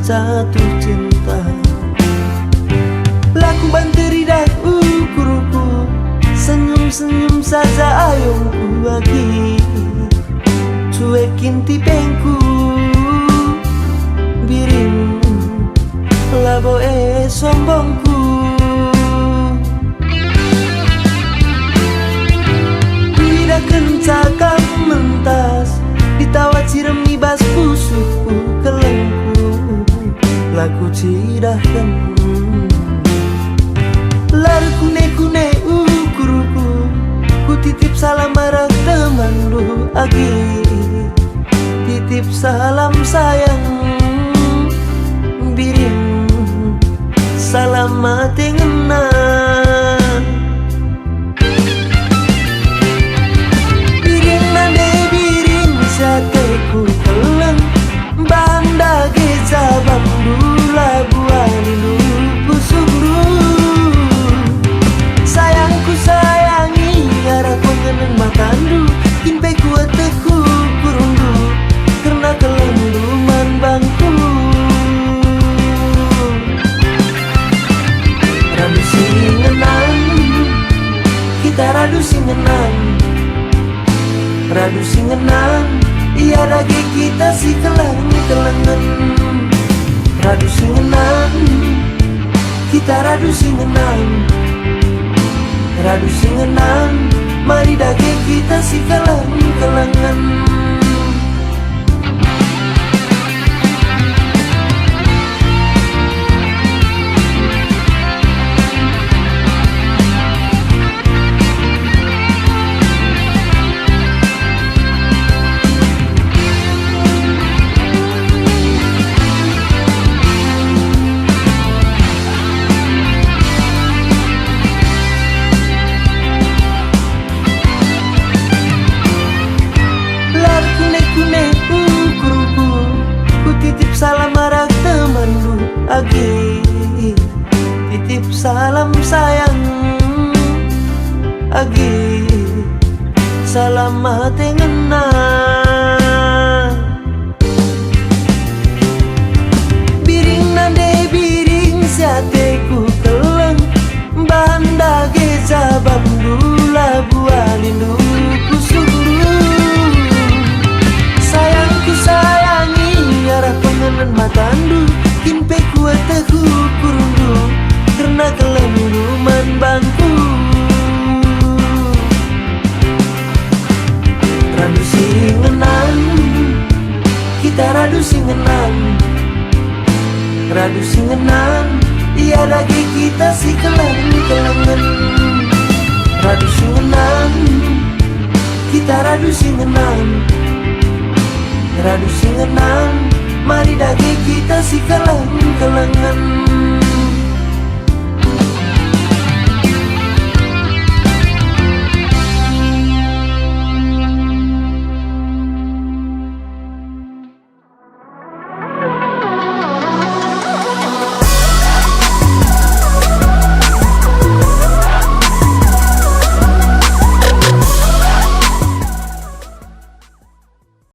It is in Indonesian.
Jatuh cinta laku banteri dak ukuruku, senyum-senyum saja ayongku lagi cuekin tipengku biring labo sombongku tidak kencakam mentas ditawa ciremi bas pusuku kelengku laku cidahkan lar kune-kune ukuruku ku titip salam marah temanku agi titip salam sayang biring salam mati ngena biring nande biring sateku keleng banda geja bambu labuani lupu sugru sayangku sayangi arah pengeneng matandu impe kuat teku kurundu karena kelenduman bangku radu singenan kita radu singenan iya lagi kita si kelengan radu singenan kita radu singenan mari dage kita si kelangan salam marah temanku agi titip salam sayang agi salam mati ngena biring nande biring siateku keleng banda geja bambu labualindu kusuguru sayangku sayangi arah pengenan matandu impe kuat teku kurundu karena kelenduman bangku radu singenan kita radu singenan iya lagi kita si kelangan radu singenan kita radu singenan mari dage kita si kelangan